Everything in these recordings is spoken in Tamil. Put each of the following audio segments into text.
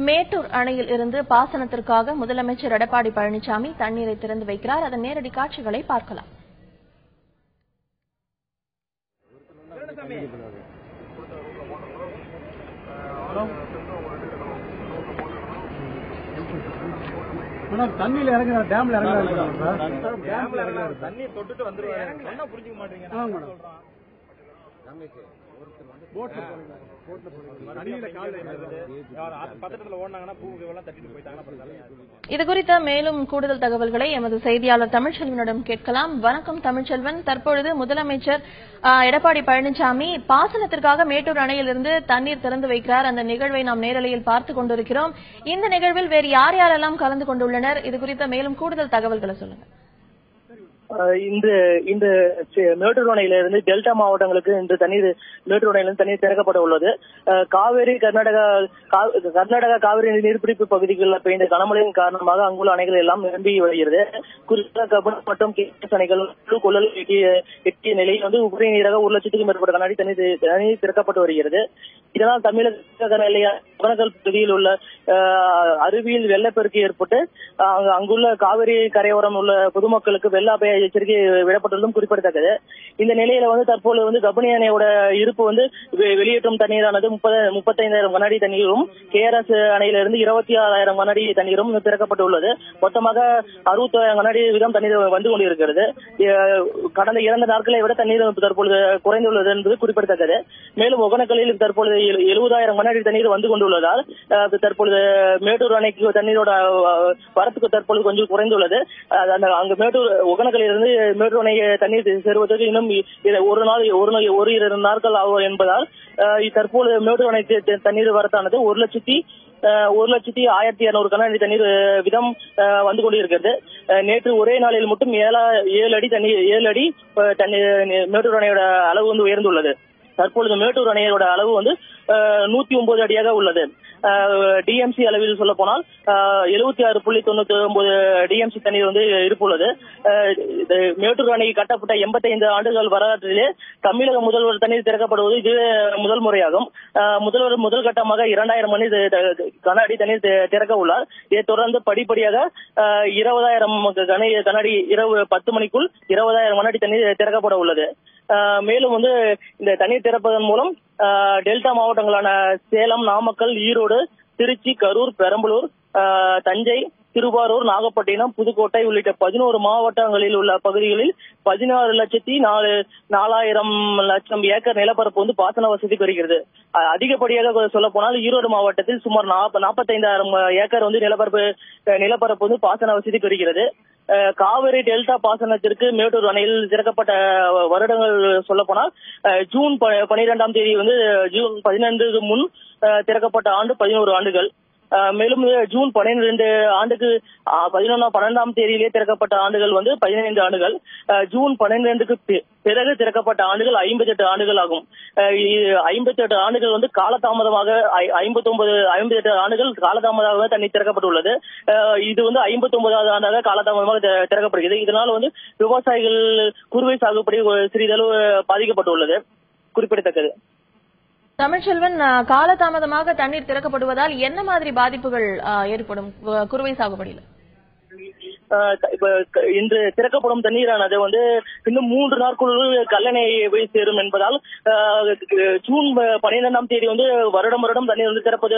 மேட்டூர் அணையில் இருந்து பாசனத்திற்காக முதலமைச்சர் எடப்பாடி பழனிசாமி தண்ணீரை திறந்து வைக்கிறார். அதன் நேரடி காட்சிகளை பார்க்கலாம். தண்ணியில இறங்குற டேம்ல இறங்குறாரு. தண்ணி தொட்டுட்டு வந்துருவாங்க. புரிஞ்சுக்க மாட்டீங்க. இது குறித்த மேலும் கூடுதல் தகவல்களை எமது செய்தியாளர் தமிழ்ச்செல்வனிடம் கேட்கலாம். வணக்கம் தமிழ்ச்செல்வன். தற்பொழுது முதலமைச்சர் எடப்பாடி பழனிசாமி பாசனத்திற்காக மேட்டூர் அணையிலிருந்து தண்ணீர் திறந்து வைக்கிறார். அந்த நிகழ்வை நாம் நேரலையில் பார்த்துக் கொண்டிருக்கிறோம். இந்த நிகழ்வில் வேறு யார் யாரெல்லாம் கலந்து கொண்டுள்ளனர்? இது குறித்த மேலும் கூடுதல் தகவல்களை சொல்லுங்க. இந்த மேட்டூர் அணையிலிருந்து டெல்டா மாவட்டங்களுக்கு இன்று மேட்டூர் அணையிலிருந்து தண்ணீர் திறக்கப்பட உள்ளது. காவிரி கர்நாடகா காவிரி நீர்பிடிப்பு பகுதிகளில் பெய்த கனமழையின் காரணமாக அங்குள்ள அணைகள் எல்லாம் நிரம்பி வருகிறது. குறிப்பாக கபினி மற்றும் கேஎஸ் அணைகள் கொள்ளல் எட்டிய நிலையில் உபரி நீராக 1 லட்சத்துக்கும் மேற்பட்ட கண்ணாடி தண்ணீர் திறக்கப்பட்டு வருகிறது. இதனால் தமிழக ஒகேனக்கல் பகுதியில் உள்ள அருவியில் வெள்ளப்பெருக்கு ஏற்பட்டு அங்குள்ள காவிரி கரையோரம் உள்ள பொதுமக்களுக்கு வெள்ள அபாய எச்சரிக்கை விடப்பட்டுள்ளதும் குறிப்பிடத்தக்கது. இந்த நிலையில தற்போது கபினி அணையோட இருப்பு வெளியேற்றும் தண்ணீரானது 35,000 கண்ணாடி தண்ணீரும் கேஆர்எஸ் அணையிலிருந்து 26,000 கண்ணாடி தண்ணீரும் திறக்கப்பட்டுள்ளது. மொத்தமாக 60,000 கண்ணாடி வீதம் தண்ணீர் வந்து கொண்டிருக்கிறது. கடந்த 2 நாட்களை விட தண்ணீர் தற்பொழுது குறைந்துள்ளது என்பது குறிப்பிடத்தக்கது. மேலும் ஒகேனக்கலில் தற்பொழுது 70,000 கண்ணாடி தண்ணீர் வந்து கொண்டுள்ளதால் தற்பொழுது மேட்டூர் அணைக்கு தண்ணீரோட வரத்துக்கு தற்பொழுது கொஞ்சம் குறைந்துள்ளது. அங்கு ஒகேனக்கலில் இருந்து மேட்டூர் அணை தண்ணீர் சேருவதற்கு இன்னும் 1-2 நாட்கள் ஆகும் என்பதால் தற்போது மேட்டூர் அணைக்கு தண்ணீர் வரத்தானது 1,01,200 கண்ணாடி தண்ணீர் விதம் வந்து கொண்டிருக்கிறது. நேற்று ஒரே நாளில் மட்டும் 7 அடி மேட்டூர் அணையோட அளவு உயர்ந்துள்ளது. தற்பொழுது மேட்டூர் அணையோட அளவு 109 அடியாக உள்ளது. டிஎம்சி அளவில் சொல்ல போனால் 76.99 டிஎம்சி தண்ணீர் இருப்புள்ளது. மேட்டூர் அணை கட்டப்பட்ட 85 ஆண்டுகள் வரலாற்றிலே தமிழக முதல்வர் தண்ணீர் திறக்கப்படுவது இது முதல் முறையாகும். முதல்வர் முதல் கட்டமாக 2,000 கண்ணாடி தண்ணீர் திறக்க உள்ளார். இதைத் தொடர்ந்து படிப்படியாக 20,000 கண்ணாடி இரவு 10 மணிக்குள் 20,000 கண்ணாடி தண்ணீர் திறக்கப்பட உள்ளது. மேலும் இந்த தண்ணீர் திறப்பதன் மூலம் டெல்டா மாவட்டங்களான சேலம், நாமக்கல், ஈரோடு, திருச்சி, கரூர், பெரம்பலூர், தஞ்சை, திருவாரூர், நாகப்பட்டினம், புதுக்கோட்டை உள்ளிட்ட 11 மாவட்டங்களில் உள்ள பகுதிகளில் 16,04,000 ஏக்கர் நிலப்பரப்பு பாசன வசதி பெறுகிறது. அதிகப்படியாக சொல்ல போனால் ஈரோடு மாவட்டத்தில் சுமார் 45,000 ஏக்கர் நிலப்பரப்பு பாசன வசதி பெறுகிறது. காவிரி டெல்டா பாசனத்திற்கு மேட்டூர் அணையில் திறக்கப்பட்ட வருடங்கள் சொல்ல போனால் ஜூன் 12ஆம் தேதி ஜூன் 15 முன் திறக்கப்பட்ட ஆண்டு 11 ஆண்டுகள். மேலும் ஜூன் 12 ஆண்டுக்கு 12ஆம் தேதியிலே திறக்கப்பட்ட ஆண்டுகள் 15 ஆண்டுகள். ஜூன் 12க்கு பிறகு திறக்கப்பட்ட ஆண்டுகள் 58 ஆண்டுகள் ஆகும். 58 ஆண்டுகள் காலதாமதமாக 58 ஆண்டுகள் காலதாமதமாக தண்ணீர் திறக்கப்பட்டுள்ளது. இது 59வது ஆண்டாக காலதாமதமாக திறக்கப்படுகிறது. இதனால் விவசாயிகள் குறுவை சாகுபடி சிறிதளவு பாதிக்கப்பட்டுள்ளது குறிப்பிடத்தக்கது. தமிழ்ச்செல்வன், காலதாமதமாக தண்ணீர் திறக்கப்படுவதால் என்ன மாதிரி பாதிப்புகள் ஏற்படும் குறுவை சாகுபடியில்? இன்று திறக்கப்படும் தண்ணீரானது இன்னும் 3 நாட்களுள் கல்லணை போய் சேரும் என்பதால் ஜூன் 12ஆம் தேதி வருடம் தண்ணீர் திறப்பது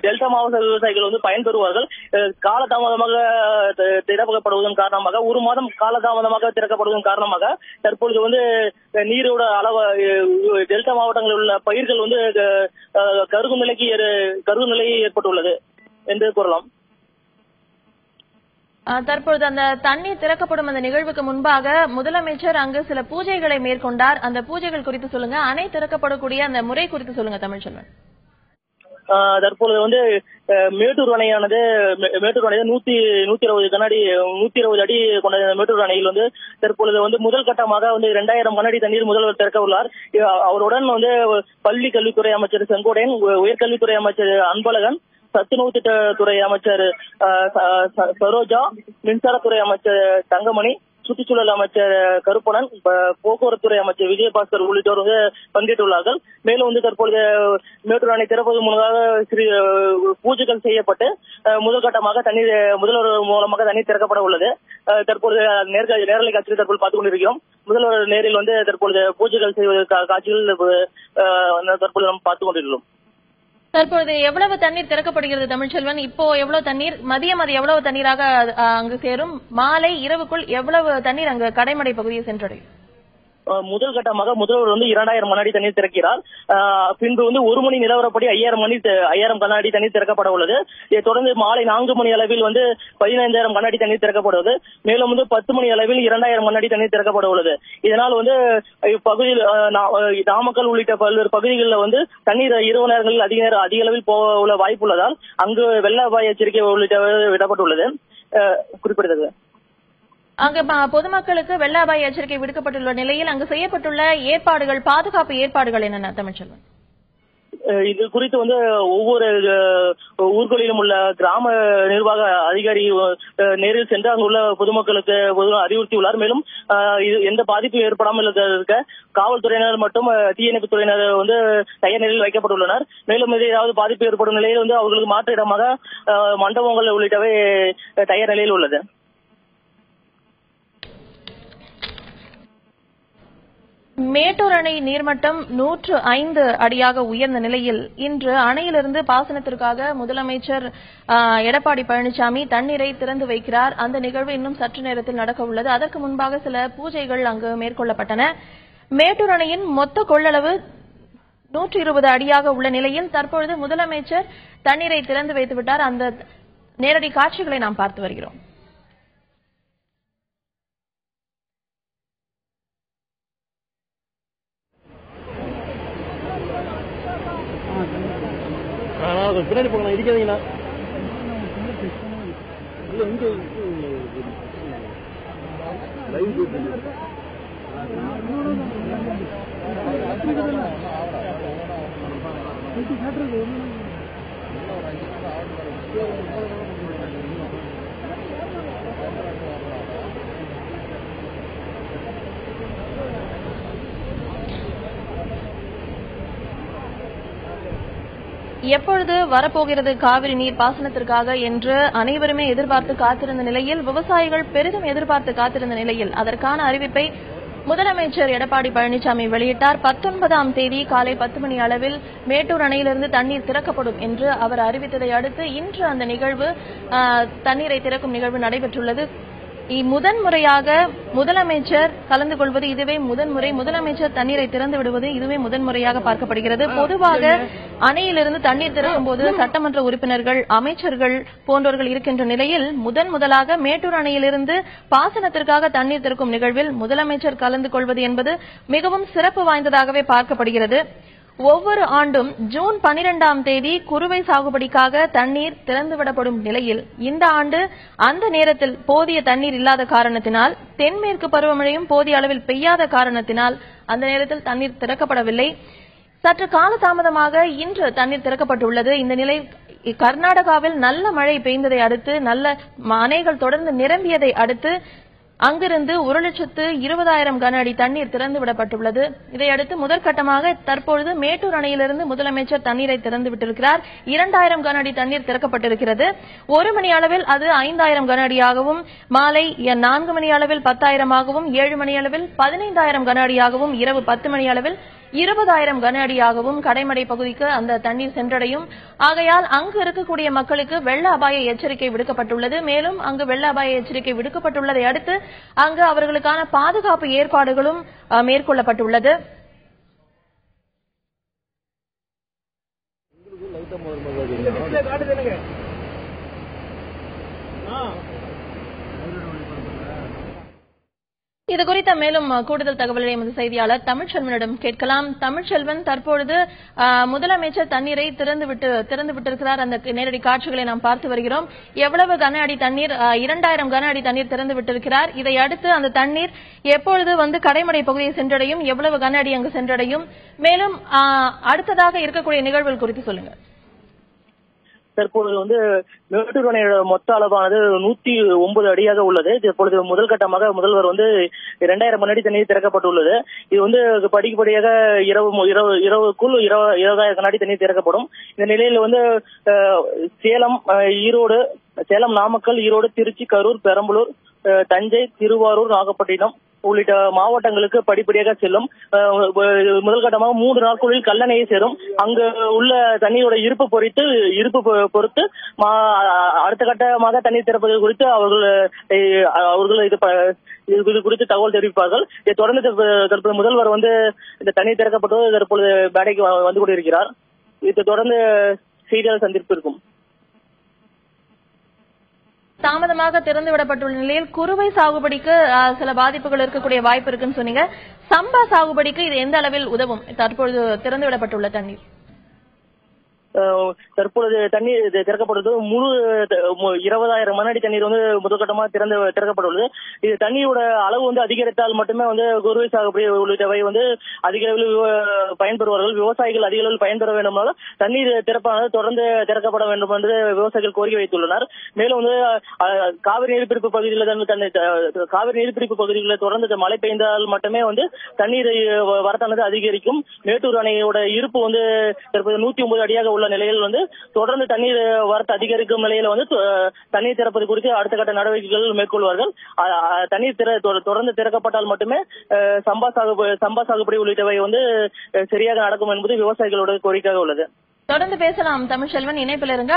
டெல்டா மாவட்ட விவசாயிகள் பயன்பெறுவார்கள். காலதாமதமாக திறக்கப்படுவதன் காரணமாக 1 மாதம் காலதாமதமாக திறக்கப்படுவதன் காரணமாக தற்பொழுது நீரோட அளவு டெல்டா மாவட்டங்களில் உள்ள பயிர்கள் கருகும் நிலை ஏற்பட்டுள்ளது என்று கூறலாம். தற்பொழுது அந்த தண்ணீர் திறக்கப்படும் அந்த நிகழ்வுக்கு முன்பாக முதலமைச்சர் அங்கு சில பூஜைகளை மேற்கொண்டார். அந்த பூஜைகள் குறித்து சொல்லுங்க. அணை திறக்கப்படக்கூடிய அந்த முறை குறித்து சொல்லுங்க தமிழ்ச்செல்வன். தற்பொழுது மேட்டூர் அணையானது 120 அடி கொண்ட மேட்டூர் அணையில் தற்பொழுது முதல் கட்டமாக 2,000 கண்ணாடி தண்ணீர் முதல்வர் திறக்க உள்ளார். அவருடன் பள்ளி கல்வித்துறை அமைச்சர் செங்கோட்டையன், உயர்கல்வித்துறை அமைச்சர் அன்பழகன், சத்துணவு திட்டத்துறை அமைச்சர் சரோஜா, மின்சாரத்துறை அமைச்சர் தங்கமணி, சுற்றுச்சூழல் அமைச்சர் கருப்பணன், போக்குவரத்துறை அமைச்சர் விஜயபாஸ்கர் உள்ளிட்டோர் வந்து பங்கேற்றுள்ளார்கள். மேலும் வந்து தற்பொழுது மேட்டூர் அணை திறப்பது முன்னதாக பூஜைகள் செய்யப்பட்டு முதல் கட்டமாக தண்ணீர் முதல்வர் மூலமாக தண்ணீர் திறக்கப்பட உள்ளது. தற்பொழுது நேரலை காட்சியில் தற்போது பார்த்துக் கொண்டிருக்கிறோம். முதல்வர் நேரில் வந்து தற்பொழுது பூஜைகள் செய்வது காட்சிகள் தற்பொழுது நாம் பார்த்துக் கொண்டிருக்கிறோம். தற்பொழுது எவ்வளவு தண்ணீர் திறக்கப்படுகிறது தமிழ்ச்செல்வன்? இப்போ எவ்வளவு தண்ணீர், மதியம் அது எவ்வளவு தண்ணீராக அங்கு சேரும், மாலை இரவுக்குள் எவ்வளவு தண்ணீர் அங்கு கடைமடை பகுதியை சென்றடையும்? முதல் கட்டமாக முதல்வர் வந்து 2000 கன அடி தண்ணீர் திறக்கிறார். பின்பு வந்து 1 மணி நிலவரப்படி 5000 கன அடி தண்ணீர் திறக்கப்பட உள்ளது. இதைத் தொடர்ந்து மாலை 4 மணி அளவில் வந்து 15000 கன அடி தண்ணீர் திறக்கப்படுவது. மேலும் வந்து 10 மணி அளவில் 2000 கன அடி தண்ணீர் திறக்கப்பட உள்ளது. இதனால் வந்து இப்பகுதியில் நாமக்கல் உள்ளிட்ட பல்வேறு பகுதிகளில் வந்து தண்ணீர் இரவு நேரங்களில் அதிக அளவில் போக உள்ள வாய்ப்பு உள்ளதால் அங்கு வெள்ள அபாய எச்சரிக்கை உள்ளிட்ட விடப்பட்டுள்ளது குறிப்பிடத்தக்கது. அங்கு பொதுமக்களுக்கு வெள்ள அபாய எச்சரிக்கை விடுக்கப்பட்டுள்ள நிலையில் அங்கு செய்யப்பட்டுள்ள ஏற்பாடுகள், பாதுகாப்பு ஏற்பாடுகள் என்னென்ன தமிழ்ச்செல்வன்? இது குறித்து வந்து ஒவ்வொரு ஊர்களிலும் உள்ள கிராம நிர்வாக அதிகாரி நேரில் சென்று அங்குள்ள பொதுமக்களுக்கு அறிவுறுத்தியுள்ளார். மேலும் எந்த பாதிப்பும் ஏற்படாமல் இருக்க காவல்துறையினர் மற்றும் தீயணைப்பு துறையினர் வந்து தயார் நிலையில் வைக்கப்பட்டுள்ளனர். மேலும் ஏதாவது பாதிப்பு ஏற்படும் நிலையில் வந்து அவர்களுக்கு மாற்று இடமாக மண்டபங்கள் உள்ளிட்டவை தயார் நிலையில் உள்ளது. மேட்டூர் அணை நீர்மட்டம் 105 அடியாக உயர்ந்த நிலையில் இன்று அணையிலிருந்து பாசனத்திற்காக முதலமைச்சர் எடப்பாடி பழனிசாமி தண்ணீரை திறந்து வைக்கிறார். அந்த நிகழ்வு இன்னும் சற்று நேரத்தில் நடக்க உள்ளது. அதற்கு முன்பாக சில பூஜைகள் அங்கு மேற்கொள்ளப்பட்டன. மேட்டூர் அணையின் மொத்த கொள்ளளவு 120 அடியாக உள்ள நிலையில் தற்பொழுது முதலமைச்சர் தண்ணீரை திறந்து வைத்துவிட்டார். அந்த நேரடி காட்சிகளை நாம் பார்த்து வருகிறோம். பின்னாடி போகலாம், இடிக்காதீங்களா? எப்பொழுது வரப்போகிறது காவிரி நீர் பாசனத்திற்காக என்று அனைவருமே எதிர்பார்த்து காத்திருந்த நிலையில், விவசாயிகள் பெரிதும் எதிர்பார்த்து காத்திருந்த நிலையில் அதற்கான அறிவிப்பை முதலமைச்சர் எடப்பாடி பழனிசாமி வெளியிட்டார். 19ஆம் தேதி காலை 10 மணி அளவில் மேட்டூர் அணையிலிருந்து தண்ணீர் திறக்கப்படும் என்று அவர் அறிவித்ததை அடுத்து இன்று அந்த நிகழ்வு, தண்ணீரை திறக்கும் நிகழ்வு நடைபெற்றுள்ளது. முதன்முறையாக முதலமைச்சர் கலந்து கொள்வது இதுவே முதன்முறை. முதலமைச்சர் தண்ணீரை திறந்து விடுவது இதுவே முதன்முறையாக பார்க்கப்படுகிறது. பொதுவாக அணையிலிருந்து தண்ணீர் திறக்கும் போது சட்டமன்ற உறுப்பினர்கள், அமைச்சர்கள் போன்றவர்கள் இருக்கின்ற நிலையில் முதலாக மேட்டூர் அணையிலிருந்து பாசனத்திற்காக தண்ணீர் திறக்கும் நிகழ்வில் முதலமைச்சர் கலந்து கொள்வது என்பது மிகவும் சிறப்பு வாய்ந்ததாகவே பார்க்கப்படுகிறது. ஒவ்வொரு ஆண்டும் ஜூன் 12ஆம் தேதி குறுவை சாகுபடிக்காக தண்ணீர் திறந்துவிடப்படும் நிலையில் இந்த ஆண்டு அந்த நேரத்தில் போதிய தண்ணீர் இல்லாத காரணத்தினால், தென்மேற்கு பருவமழையும் போதிய அளவில் பெய்யாத காரணத்தினால் அந்த நேரத்தில் தண்ணீர் திறக்கப்படவில்லை. சற்று காலதாமதமாக இன்று தண்ணீர் திறக்கப்பட்டுள்ளது. இந்த நிலை கர்நாடகாவில் நல்ல மழை பெய்ததை அடுத்து, நல்ல அணைகள் தொடர்ந்து நிரம்பியதை அடுத்து அங்கிருந்து 1,20,000 கன அடி தண்ணீர் திறந்துவிடப்பட்டுள்ளது. இதையடுத்து முதற்கட்டமாக தற்பொழுது மேட்டூர் அணையிலிருந்து முதலமைச்சர் தண்ணீரை திறந்து விட்டிருக்கிறார். 2,000 கன அடி தண்ணீர் திறக்கப்பட்டிருக்கிறது. 1 மணி அளவில் அது 5,000 கன அடியாகவும், மாலை 4 மணி அளவில் 10,000 ஆகவும், 7 மணி அளவில் 15,000 கன அடியாகவும், இரவு 10 மணி அளவில் 20,000 கன அடியாகவும் கடைமடை பகுதிக்கு அந்த தண்ணீர் சென்றடையும். ஆகையால் அங்கு இருக்கக்கூடிய மக்களுக்கு வெள்ள அபாய எச்சரிக்கை விடுக்கப்பட்டுள்ளது. மேலும் அங்கு வெள்ள அபாய எச்சரிக்கை விடுக்கப்பட்டுள்ளதை அடுத்து அங்கு அவர்களுக்கான பாதுகாப்பு ஏற்பாடுகளும் மேற்கொள்ளப்பட்டுள்ளது. இது குறித்த மேலும் கூடுதல் தகவல்களை எமது செய்தியாளர் தமிழ்ச்செல்வனிடம் கேட்கலாம். தமிழ்ச்செல்வன், தற்பொழுது முதலமைச்சர் தண்ணீரை திறந்து விட்டிருக்கிறார். அந்த நேரடி காட்சிகளை நாம் பார்த்து வருகிறோம். எவ்வளவு கன அடி தண்ணீர்? 2,000 கன அடி தண்ணீர் திறந்து விட்டிருக்கிறார். இதை அடுத்து அந்த தண்ணீர் எப்பொழுது வந்து கடைமடை பகுதியை சென்றடையும்? எவ்வளவு கன அடி அங்கு சென்றடையும்? மேலும் அடுத்ததாக இருக்கக்கூடிய நிகழ்வுகள் குறித்து சொல்லுங்கள். தற்பொழுது வந்து மேட்டூர் அணையோட மொத்த அளவானது 109 அடியாக உள்ளது. இப்பொழுது முதல் கட்டமாக முதல்வர் வந்து 2000 கன அடி தண்ணீர் திறக்கப்பட்டுள்ளது. இது வந்து படிப்படியாக இரவுக்குள் 20,000 கன அடி தண்ணீர் திறக்கப்படும். இந்த நிலையில் வந்து சேலம், நாமக்கல், ஈரோடு, திருச்சி, கரூர், பெரம்பலூர், தஞ்சை, திருவாரூர், நாகப்பட்டினம் உள்ளிட்ட மாவட்டங்களுக்கு படிப்படியாக செல்லும். முதல் கட்டமாக 3 நாட்களில் கல்லணையை சேரும். அங்கு உள்ள தண்ணீரோட இருப்பு பொறுத்து அடுத்த கட்டமாக தண்ணீர் திறப்பது குறித்து அவர்கள் இது குறித்து தகவல் தெரிவிப்பார்கள். இதை தொடர்ந்து தற்போது முதல்வர் வந்து இந்த தண்ணீர் திறக்கப்பட்டு தற்பொழுது மேடைக்கு வந்து கொண்டிருக்கிறார். இதை தொடர்ந்து செய்தியாளர் சந்திப்பு இருக்கும். தாமதமாக திறந்து விடப்பட்டுள்ள நிலையில் குறுவை சாகுபடிக்கு சில பாதிப்புகள் இருக்கக்கூடிய வாய்ப்பு இருக்குன்னு சொன்னீங்க. சம்பா சாகுபடிக்கு இது எந்த அளவில் உதவும் தற்பொழுது திறந்து விடப்பட்டுள்ள தண்ணீர்? தற்பொழுது தண்ணீர் திறக்கப்பட்டது முழு 20,000 கன அடி தண்ணீர் வந்து முதற்கட்டமாக திறக்கப்பட்டுள்ளது. இது தண்ணீரோட அளவு வந்து அதிகரித்தால் மட்டுமே வந்து குறுவை சாகுபடி உள்ளிட்டவை வந்து அதிக அளவில் பயன்பெறுவார்கள். விவசாயிகள் அதிக அளவில் பயன்பெற வேண்டுமானால் தண்ணீர் திறப்பானது தொடர்ந்து திறக்கப்பட வேண்டும் என்று விவசாயிகள் கோரிக்கை வைத்துள்ளனர். மேலும் வந்து காவிரி நீர்பிடிப்பு பகுதிகளில் தொடர்ந்து மழை பெய்தால் மட்டுமே வந்து தண்ணீர் வரத்தானது அதிகரிக்கும். மேட்டூர் அணையோட இருப்பு வந்து தற்போது 109 அடியாக உள்ள நிலையில் வந்து தொடர்ந்து தண்ணீர் வரத்து அதிகரிக்கும் நிலையில வந்து தண்ணீர் திறப்பது குறித்து அடுத்த கட்ட நடவடிக்கைகள் மேற்கொள்வார்கள். தண்ணீர் தொடர்ந்து திறக்கப்பட்டால் மட்டுமே சம்பா சாகுபடி உள்ளிட்டவை வந்து சரியாக நடக்கும் என்பது விவசாயிகளோட கோரிக்கையாக உள்ளது. தொடர்ந்து பேசலாம் தமிழ்செல்வன், இணைப்பில் இருங்க.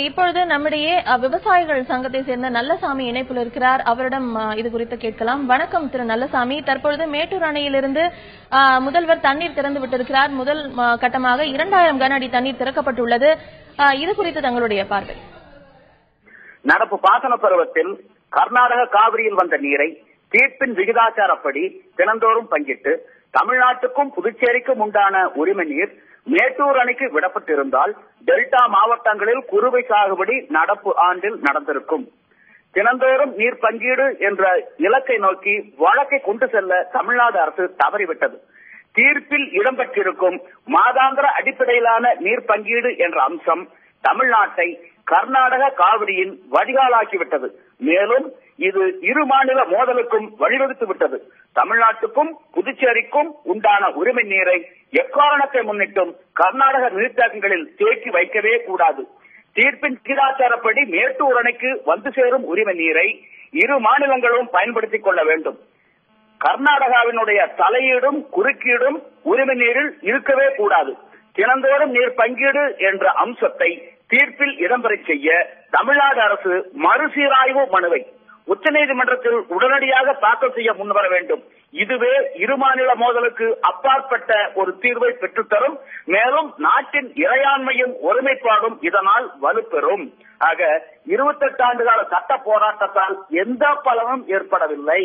இப்பொழுது நம்முடைய விவசாயிகள் சங்கத்தை சேர்ந்த நல்லசாமி இணைப்பில் இருக்கிறார். அவரிடம் இது குறித்து கேட்கலாம். வணக்கம் திரு நல்லசாமி. தற்பொழுது மேட்டூர் அணையிலிருந்து முதல்வர் தண்ணீர் திறந்து விட்டிருக்கிறார். முதல் கட்டமாக 2000 கன அடி தண்ணீர் திறக்கப்பட்டுள்ளது. இது குறித்து தங்களுடைய பார்வை. நடப்பு பாசன பருவத்தில் கர்நாடக காவிரியில் வந்த நீரை தீர்ப்பின் விகிதாச்சாரப்படி தினந்தோறும் பங்கிட்டு தமிழ்நாட்டுக்கும் புதுச்சேரிக்கும் உண்டான உரிமை நீர் மேட்டூர் அணைக்கு விடப்பட்டிருந்தால் டெல்டா மாவட்டங்களில் குறுவை சாகுபடி நடப்பு ஆண்டில் நடந்திருக்கும். தினந்தோறும் நீர் பங்கீடு என்ற இலக்கை நோக்கி வழக்கை கொண்டு செல்ல தமிழ்நாடு அரசு தவறிவிட்டது. தீர்ப்பில் இடம்பெற்றிருக்கும் மாதாந்திர அடிப்படையிலான நீர் பங்கீடு என்ற அம்சம் தமிழ்நாட்டை கர்நாடக காவிரியின் வடிகாலாக்கிவிட்டது. மேலும் இது இரு மாநில மோதலுக்கும் வழிவகுத்து விட்டது. தமிழ்நாட்டுக்கும் புதுச்சேரிக்கும் உண்டான உரிமை நீரை எக்காரணத்தை முன்னிட்டும் கர்நாடக நீர்த்தேக்கங்களில் தேக்கி வைக்கவே கூடாது. தீர்ப்பின் விகிதாச்சாரப்படி மேட்டூர் அணைக்கு வந்து சேரும் உரிமை நீரை இரு மாநிலங்களும் பயன்படுத்திக் கொள்ள வேண்டும். கர்நாடகாவினுடைய தலையீடும் குறுக்கீடும் உரிமை நீரில் இருக்கவே கூடாது. தினந்தோறும் நீர் பங்கீடு என்ற அம்சத்தை தீர்ப்பில் இடம்பெற செய்ய தமிழ்நாடு அரசு மறுசீராய்வு மனுவை உச்சநீதிமன்றத்தில் உடனடியாக தாக்கல் செய்ய முன்வர வேண்டும். இதுவே இரு மாநில மோதலுக்கு அப்பாற்பட்ட ஒரு தீர்வை பெற்றுத்தரும். மேலும் நாட்டின் இறையாண்மையும் ஒருமைப்பாடும் இதனால் வலுப்பெறும். ஆக 28 ஆண்டுகால சட்ட போராட்டத்தால் எந்த பலனும் ஏற்படவில்லை.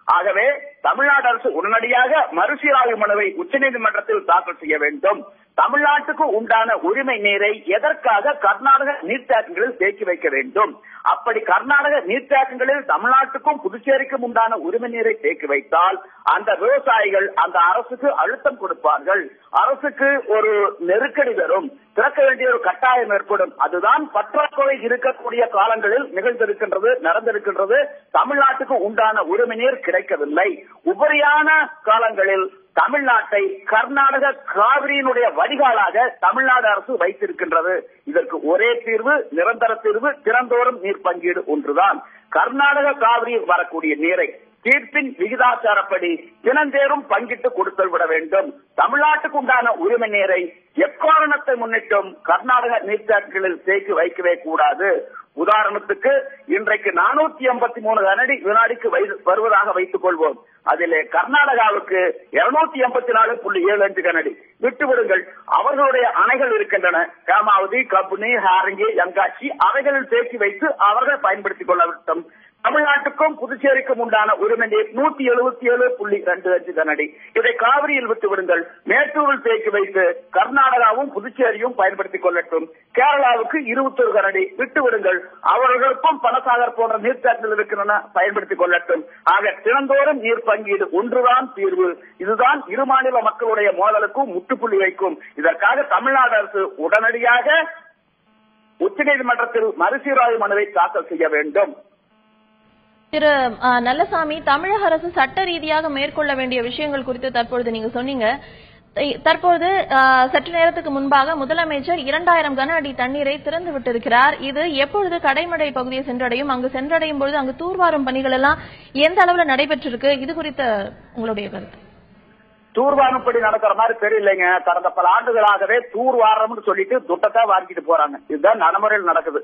ஆகவே தமிழ்நாடு அரசு உடனடியாக மறுசீராய்வு மனுவை உச்சநீதிமன்றத்தில் தாக்கல் செய்ய வேண்டும். தமிழ்நாட்டுக்கு உண்டான உரிமை நீரை எதற்காக கர்நாடக நீர்த்தேக்கங்களில் தேக்கி வைக்க வேண்டும்? அப்படி கர்நாடக நீர்த்தேக்கங்களில் தமிழ்நாட்டுக்கும் புதுச்சேரிக்கும் உண்டான உரிமை நீரை தேக்கி வைத்தால் அந்த விவசாயிகள் அந்த அரசுக்கு அழுத்தம் கொடுப்பார்கள். அரசுக்கு ஒரு நெருக்கடி வரும், திறக்க வேண்டிய ஒரு கட்டாயம் ஏற்படும். அதுதான் பற்றாக்குறை இருக்கக்கூடிய காலங்களில் நடந்திருக்கின்றது. தமிழ்நாட்டுக்கு உண்டான உரிமை நீர் கிடைக்கவில்லை. உபரியான காலங்களில் தமிழ்நாட்டை கர்நாடக காவிரியினுடைய வடிகாலாக தமிழ்நாடு அரசு வைத்திருக்கின்றது. இதற்கு ஒரே தீர்வு, நிரந்தர தீர்வு, தினந்தோறும் நீர் பங்கீடு ஒன்றுதான். கர்நாடக காவிரியில் வரக்கூடிய நீரை தீர்ப்பின் விகிதாச்சாரப்படி தினந்தேறும் பங்கிட்டு கொடுத்து விட வேண்டும். தமிழ்நாட்டுக்கு உண்டான உரிமை நீரை எக்காரணத்தை முன்னிட்டும் கர்நாடக நீர்த்தேக்கங்களில் தேக்கி வைக்கவே கூடாது. உதாரணத்துக்கு இன்றைக்கு 483 கனஅடி வினாடிக்கு வருவதாக வைத்துக் கொள்வோம். அதிலே கர்நாடகாவுக்கு 284.75 கனஅடி விட்டுவிடுங்கள். அவர்களுடைய அணைகள் இருக்கின்றன, காமாவதி, கபினி, ஹாரங்கி, யங்காட்சி, அவைகளில் தேக்கி வைத்து அவர்கள் பயன்படுத்திக் கொள்ளட்டும். தமிழ்நாட்டுக்கும் புதுச்சேரிக்கும் உண்டான உரிமை நீர் 177.25 கனஅடி. இதை காவிரியில் விட்டு விடுங்கள். மேட்டூரில் தேக்கி வைத்து கர்நாடகாவும் புதுச்சேரியும் பயன்படுத்திக் கொள்ளட்டும். கேரளாவுக்கு 21 கனஅடி விட்டு விடுங்கள். அவர்களுக்கும் பனசாகர் போன்ற நீர்த்தேக்கங்கள் இருக்கின்றன, பயன்படுத்திக் கொள்ளட்டும். ஆக தினந்தோறும் நீர் பங்கீடு ஒன்றுதான் தீர்வு. இதுதான் இரு மாநில மக்களுடைய மோதலுக்கும் முற்றுப்புள்ளி வைக்கும். இதற்காக தமிழ்நாடு அரசு உடனடியாக உச்சநீதிமன்றத்தில் மறுசீராய்வு மனுவை தாக்கல் செய்ய வேண்டும். திரு நல்லசாமி, தமிழக அரசு சட்ட ரீதியாக மேற்கொள்ள வேண்டிய விஷயங்கள் குறித்து தற்பொழுது நீங்க சொன்னீங்க. தற்போது சற்று நேரத்துக்கு முன்பாக முதலமைச்சர் 2000 கன அடி தண்ணீரை திறந்து விட்டிருக்கிறார். இது எப்பொழுது கடைமடை பகுதியை சென்றடையும்? அங்கு சென்றடையும் பொழுது அங்கு தூர்வாரும் பணிகள் எல்லாம் எந்த அளவுல நடைபெற்றிருக்கு? இது குறித்த உங்களுடைய கருத்து. தூர்வாரும் படி நடக்கிற மாதிரி தெரியலைங்க. கடந்த பல ஆண்டுகளாகவே தூர்வாரம்னு சொல்லிட்டு துட்டத்தை வாங்கிட்டு போறாங்க. இதுதான் நடைமுறையில் நடக்குது.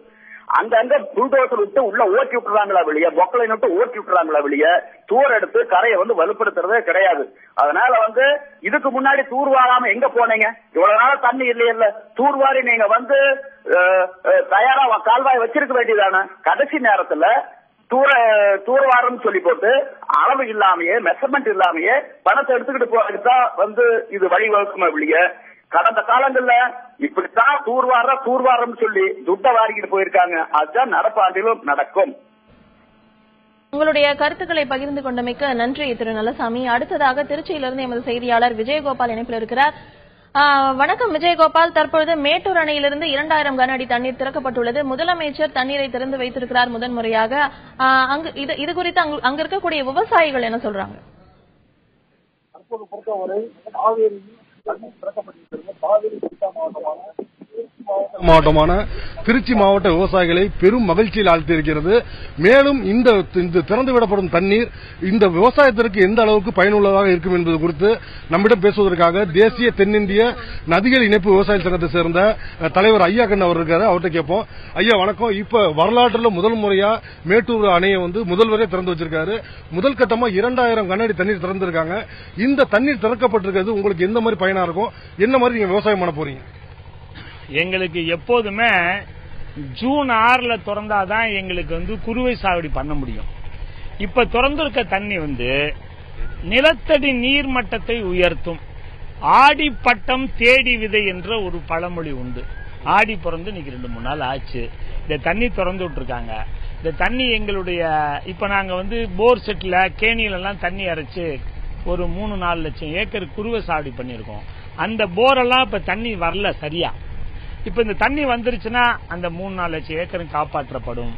அங்கங்க புல்டோசர் விட்டு உள்ள ஓட்டி விட்டுறாங்களா வெளியே, பொக்களை விட்டு ஓட்டி விட்டுறாங்களா வெளியே, தூர் எடுத்து கரையை வலுப்படுத்துறதே கிடையாது. அதனால இதுக்கு முன்னாடி தூர்வாராம எங்க போனீங்க? இவ்வளவு நாள் தண்ணி இல்லையில்ல, தூர்வாரி நீங்க தயாரா கால்வாய் வச்சிருக்க வேண்டியதானே. கடைசி நேரத்துல தூர்வாரம் சொல்லி போட்டு அளவு இல்லாமையே, மெஷர்மெண்ட் இல்லாமையே பணத்தை எடுத்துக்கிட்டு போறதுதான் இது வழிவகுக்குமா வெளியே. கடந்த காலங்கள்ல இப்படித்தான் தூர்வாரம் சொல்லி துட்ட வாரிக்கிட்டு போயிருக்காங்க. அதுதான் நடப்பாண்டிலும் நடக்கும். உங்களுடைய கருத்துக்களை பகிர்ந்து கொண்டமைக்கு நன்றி திரு நல்லசாமி. அடுத்ததாக திருச்சியிலிருந்து எமது செய்தியாளர் விஜயகோபால் இணைப்பில் இருக்கிறார். வணக்கம் விஜயகோபால். தற்பொழுது மேட்டூர் அணையிலிருந்து 2000 கன அடி தண்ணீர் திறக்கப்பட்டுள்ளது. முதலமைச்சர் தண்ணீரை திறந்து வைத்திருக்கிறார் முதன்முறையாக. இது குறித்து அங்க இருக்கக்கூடிய விவசாயிகள் என்ன சொல்றாங்க? தற்போது பொறுத்தவரை காவேரி மாவட்டமான திருச்சி மாவட்ட விவசாயிகளை பெரும் மகிழ்ச்சியில் ஆழ்த்தியிருக்கிறது. மேலும் இந்த திறந்துவிடப்படும் தண்ணீர் இந்த விவசாயத்திற்கு எந்த அளவுக்கு பயனுள்ளதாக இருக்கும் என்பது குறித்து நம்மிடம் பேசுவதற்காக தேசிய தென்னிந்திய நதிகள் இணைப்பு விவசாய சங்கத்தை சேர்ந்த தலைவர் ஐயா கண்ணன் அவர் இருக்காரு. அவர்கிட்ட கேட்போம். ஐயா வணக்கம். இப்ப வரலாற்றில் முதல் முறையா மேட்டூர் அணையை முதல்வரே திறந்து வச்சிருக்காரு. முதல் கட்டமா 2000 கன அடி தண்ணீர் திறந்திருக்காங்க. இந்த தண்ணீர் திறக்கப்பட்டிருக்கிறது உங்களுக்கு எந்த மாதிரி பயனா இருக்கும்? என்ன மாதிரி நீங்க விவசாயம் பண்ண போறீங்க? எங்களுக்கு எப்போதுமே ஜூன் 6ல திறந்தாதான் எங்களுக்கு குறுவை சாகுபடி பண்ண முடியும். இப்ப திறந்திருக்க தண்ணி நிலத்தடி நீர் மட்டத்தை உயர்த்தும். ஆடி பட்டம் தேடி விதை என்ற ஒரு பழமொழி உண்டு. ஆடி பிறந்து இன்னைக்கு 2-3 நாள் ஆச்சு. இந்த தண்ணி திறந்து விட்டுருக்காங்க. இந்த தண்ணி எங்களுடைய இப்ப நாங்க போர் செட்ல கேணியில எல்லாம் தண்ணி அரைச்சு ஒரு 3-4 லட்சம் ஏக்கர் குறுவை சாகுபடி பண்ணிருக்கோம். அந்த போரெல்லாம் இப்ப தண்ணி வரல சரியா. இப்ப இந்த தண்ணி வந்துருச்சுன்னா அந்த 3-4 லட்சம் ஏக்கரும் காப்பாற்றப்படும்.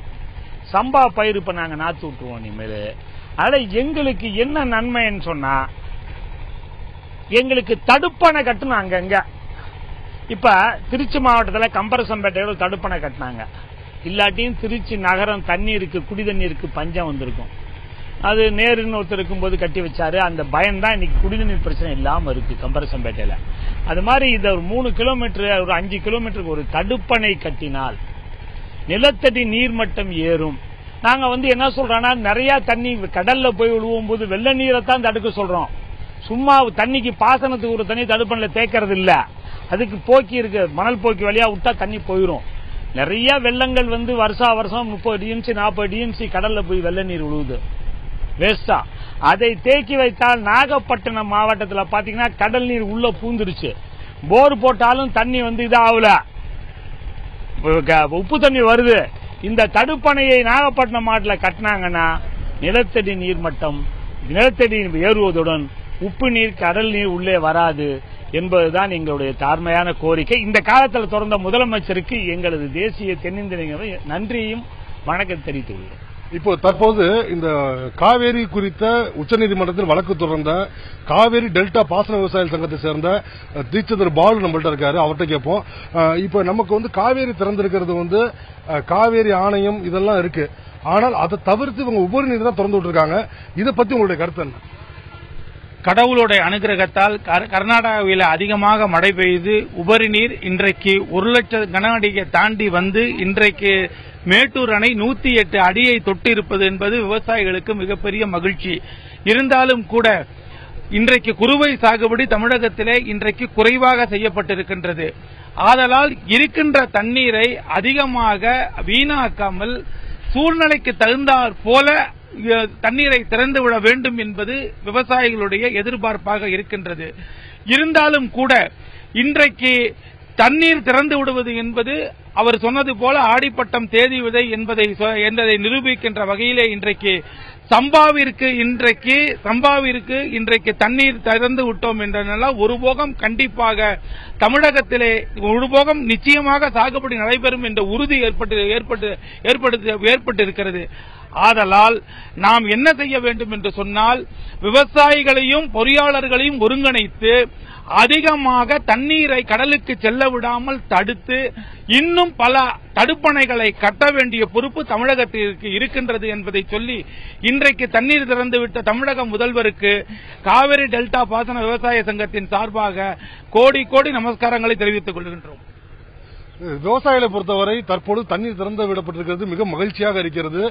சம்பா பயிர் இப்ப நாங்க நாத்து விட்டுருவோம் இனிமேல். அதனால எங்களுக்கு என்ன நன்மைன்னு சொன்னா, எங்களுக்கு தடுப்பணை கட்டணும் அங்கங்க. இப்ப திருச்சி மாவட்டத்தில் கம்பரசம்பேட்டையோட தடுப்பணை கட்டினாங்க. இல்லாட்டியும் திருச்சி நகரம் தண்ணீருக்கு, குடி தண்ணீருக்கு பஞ்சம் வந்திருக்கும். அது நேருன்னு ஒருத்தர் இருக்கும்போது கட்டி வச்சாரு. அந்த பயம் தான் இன்னைக்கு குடிநீர் பிரச்சனை இல்லாம இருக்கு கம்பரசம்பேட்டையில. அது மாதிரி இதை ஒரு 3 கிலோமீட்டர், ஒரு 5 கிலோமீட்டருக்கு ஒரு தடுப்பணை கட்டினால் நிலத்தடி நீர்மட்டம் ஏறும். நாங்க என்ன சொல்றோம்னா, நிறைய தண்ணி கடல்ல போய் விழுவும் போது வெள்ள நீரை தான் தடுக்க சொல்றோம். சும்மா தண்ணிக்கு பாசனத்துக்கு ஒரு தண்ணி தடுப்பணையில தேக்கிறது இல்ல. அதுக்கு போக்கி இருக்கு, மணல் போக்கி வழியா விட்டா தண்ணி போயிடும். நிறைய வெள்ளங்கள் வருஷா வருஷம் 30 டிஎம்சி 40 டிஎம்சி கடல்ல போய் வெள்ள நீர் விழுவுது வேஸ்டா. அதை தேக்கி வைத்தால் நாகப்பட்டினம் மாவட்டத்தில் பாத்தீங்கன்னா கடல் நீர் உள்ள பூந்துருச்சு. போர் போட்டாலும் தண்ணி இதாகல, உப்பு தண்ணி வருது. இந்த தடுப்பணையை நாகப்பட்டினம் மாவட்டத்தில் கட்டினாங்கன்னா நிலத்தடி நீர் மட்டம், நிலத்தடி ஏறுவதுடன் உப்பு நீர், கடல் நீர் உள்ளே வராது என்பதுதான் எங்களுடைய தாழ்மையான கோரிக்கை. இந்த காலத்தில் தொடர்ந்த முதலமைச்சருக்கு எங்களது தேசிய தென்னிந்திய நன்றியையும் வணக்கம் தெரிவித்துள்ளோம். இப்போ தற்போது இந்த காவேரி குறித்த உச்சநீதிமன்றத்தில் வழக்கு தொடர்ந்த காவேரி டெல்டா பாசன விவசாய சங்கத்தை சேர்ந்த தீட்சிதர் பாலு நம்மள்ட்ட இருக்காரு. அவர்கிட்ட கேட்போம். இப்ப நமக்கு காவேரி திறந்திருக்கிறது காவேரி ஆணையம் இதெல்லாம் இருக்கு. ஆனால் அதை தவிர்த்து இவங்க உபரி நீர் தான் திறந்து விட்டுருக்காங்க. இதை பத்தி உங்களுடைய கருத்து என்ன? கடவுளுடைய அனுகிரகத்தால் கர்நாடகாவில் அதிகமாக மழை பெய்து உபரி நீர் இன்றைக்கு 1 லட்சம் கன அடியை தாண்டி இன்றைக்கு மேட்டூர் அணை 108 அடியை தொட்டு இருப்பது என்பது விவசாயிகளுக்கு மிகப்பெரிய மகிழ்ச்சி. இருந்தாலும் கூட இன்றைக்கு குறுவை சாகுபடி தமிழகத்திலே இன்றைக்கு குறைவாக செய்யப்பட்டிருக்கின்றது. ஆதலால் இருக்கின்ற தண்ணீரை அதிகமாக வீணாக்காமல் சூழ்நிலைக்கு தகுந்தாற் போல தண்ணீரை திறந்துவிட வேண்டும் என்பது விவசாயிகளுடைய எதிர்பார்ப்பாக இருக்கின்றது. இருந்தாலும் கூட இன்றைக்கு தண்ணீர் திறந்து விடுவது என்பது அவர் சொன்னது போல ஆடிப்பட்டம் தேதி விதை என்பதை நிரூபிக்கின்ற வகையிலே இன்றைக்கு சம்பாவிற்கு இன்றைக்கு தண்ணீர் திறந்து விட்டோம் என்ற ஒரு போகம் கண்டிப்பாக தமிழகத்திலே ஒரு போகம் நிச்சயமாக சாகுபடி நடைபெறும் என்ற உறுதி ஏற்பட்டிருக்கிறது. ஆதலால் நாம் என்ன செய்ய வேண்டும் என்று சொன்னால், விவசாயிகளையும் பொறியாளர்களையும் ஒருங்கிணைத்து அதிகமாக தண்ணீரை கடலுக்கு செல்ல விடாமல் தடுத்து இன்னும் பல தடுப்பணைகளை கட்ட வேண்டிய பொறுப்பு தமிழகத்திற்கு இருக்கின்றது என்பதை சொல்லி, இன்றைக்கு தண்ணீர் திறந்துவிட்ட தமிழக முதல்வருக்கு காவிரி டெல்டா பாசன விவசாய சங்கத்தின் சார்பாக கோடி கோடி நமஸ்காரங்களை தெரிவித்துக் கொள்கின்றோம். விவசாயிகளை பொறுத்தவரை தற்போது தண்ணீர் திறந்து விடப்பட்டிருக்கிறது, மிக மகிழ்ச்சியாக இருக்கிறது.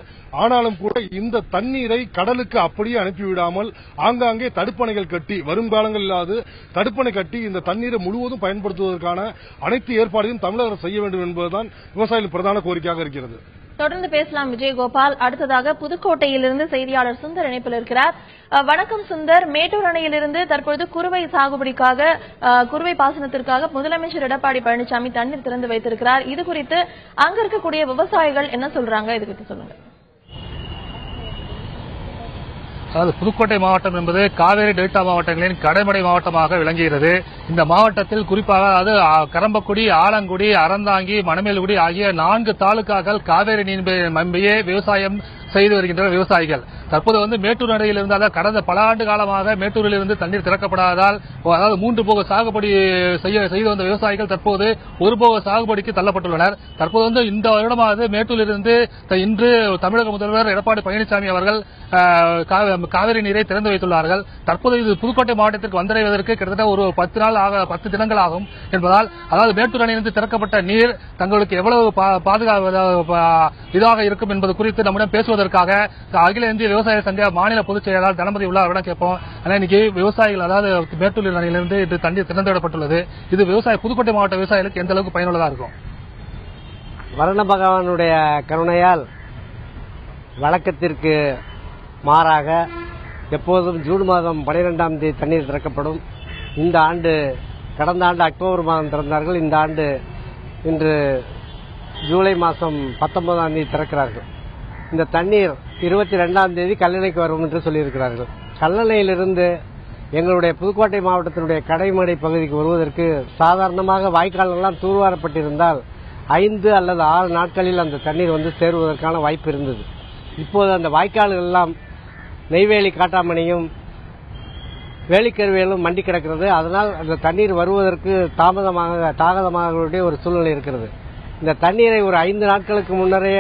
ஆனாலும் கூட இந்த தண்ணீரை கடலுக்கு அப்படியே அனுப்பிவிடாமல் ஆங்காங்கே தடுப்பணைகள் கட்டி, வருங்காலங்களில் தடுப்பணை கட்டி இந்த தண்ணீரை முழுவதும் பயன்படுத்துவதற்கான அனைத்து ஏற்பாடுகளையும் தமிழக அரசு செய்ய வேண்டும் என்பதுதான் விவசாயிகளின் பிரதான கோரிக்கையாக இருக்கிறது. தொடர்ந்து பேசலாம் விஜயகோபால். அடுத்ததாக புதுக்கோட்டையிலிருந்து செய்தியாளர் சுந்தர் இணைப்பில் இருக்கிறார். வணக்கம் சுந்தர். மேட்டூர் அணையிலிருந்து தற்பொழுது குறுவை சாகுபடிக்காக, குறுவை பாசனத்திற்காக முதலமைச்சர் எடப்பாடி பழனிசாமி தண்ணீர் திறந்து வைத்திருக்கிறார். இது குறித்து அங்க இருக்கக்கூடிய விவசாயிகள் என்ன சொல்றாங்க, இது குறித்து சொல்லுங்க. அதாவது புதுக்கோட்டை மாவட்டம் என்பது காவேரி டெல்டா மாவட்டங்களின் கடைமடை மாவட்டமாக விளங்குகிறது. இந்த மாவட்டத்தில் குறிப்பாக கரம்பக்குடி, ஆலங்குடி, அறந்தாங்கி, மணமேல்குடி ஆகிய 4 தாலுகாக்கள் காவேரி நீர் நம்பியே விவசாயம் செய்து வருகின்ற விவசாயிகள். தற்போது மேட்டூர் அணையில் இருந்தால் கடந்த பல ஆண்டு காலமாக மேட்டூரில் இருந்து தண்ணீர் திறக்கப்படாததால், அதாவது 3 போக சாகுபடி செய்து வந்த விவசாயிகள் தற்போது ஒரு போக சாகுபடிக்கு தள்ளப்பட்டுள்ளனர். தற்போது இந்த வருடமாவது மேட்டூரிலிருந்து இன்று தமிழக முதல்வர் எடப்பாடி பழனிசாமி அவர்கள் காவிரி நீரை திறந்து வைத்துள்ளார்கள். தற்போது இது புதுக்கோட்டை மாவட்டத்திற்கு வந்தடைவதற்கு கிட்டத்தட்ட ஒரு 10 தினங்கள் ஆகும் என்பதால், அதாவது மேட்டூர் அணையிலிருந்து திறக்கப்பட்ட நீர் தங்களுக்கு எவ்வளவு இதாக இருக்கும் என்பது குறித்து நம்மிடம் பேசுவதற்காக அகில இந்திய விவசாய சங்க மாநில பொதுச் செயலாளர் தனபதி உள்ளாரிடம் கேட்போம். ஆனால் இன்னைக்கு விவசாயிகள், அதாவது மேட்டூர் அணையிலிருந்து இது தண்ணீர் திறந்து விடப்பட்டுள்ளது, இது புதுக்கோட்டை மாவட்ட விவசாயிகளுக்கு எந்த அளவுக்கு பயனுள்ளதாக இருக்கும்? வரண பகவானுடைய கருணையால் வழக்கத்திற்கு மாறாக எப்போதும் ஜூன் மாதம் 12ஆம் தேதி தண்ணீர் திறக்கப்படும். இந்த ஆண்டு, கடந்த ஆண்டு அக்டோபர் மாதம் திறந்தார்கள். இந்த ஆண்டு இன்று ஜூலை மாதம் 19ஆம் தேதி திறக்கிறார்கள். இந்த தண்ணீர் 22ஆம் தேதி கல்லணைக்கு வரும் என்று சொல்லியிருக்கிறார்கள். கல்லணையிலிருந்து எங்களுடைய புதுக்கோட்டை மாவட்டத்தினுடைய கடைமடை பகுதிக்கு வருவதற்கு சாதாரணமாக வாய்க்காலெல்லாம் தூர்வாரப்பட்டிருந்தால் 5 அல்லது 6 நாட்களில் அந்த தண்ணீர் சேருவதற்கான வாய்ப்பு இருந்தது. இப்போது அந்த வாய்க்கால்கள் எல்லாம் நெய்வேலி காட்டாமணியும் வேலிக்கருவியலும் மண்டி கிடக்கிறது. அதனால் அந்த தண்ணீர் வருவதற்கு தாமதமாக ஒரு சூழ்நிலை இருக்கிறது. இந்த தண்ணீரை ஒரு 5 நாட்களுக்கு முன்னரே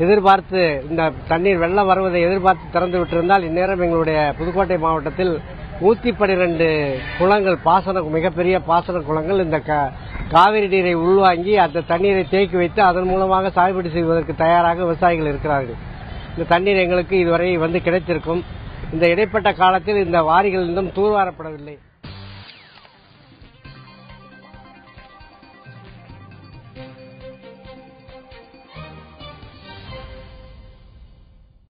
எதிர்பார்த்து, இந்த தண்ணீர் வெள்ளம் வருவதை எதிர்பார்த்து திறந்து விட்டிருந்தால் இந்நேரம் எங்களுடைய புதுக்கோட்டை மாவட்டத்தில் 112 குளங்கள், மிகப்பெரிய பாசன குளங்கள் இந்த காவிரி நீரை உள்வாங்கி அந்த தண்ணீரை தேக்கி வைத்து அதன் மூலமாக சாகுபடி செய்வதற்கு தயாராக விவசாயிகள் இருக்கிறார்கள். இந்த தண்ணீர் எங்களுக்கு இதுவரை கிடைத்திருக்கும். இந்த இடைப்பட்ட காலத்தில் இந்த வாரிகள் இன்னும் தூர்வாரப்படவில்லை.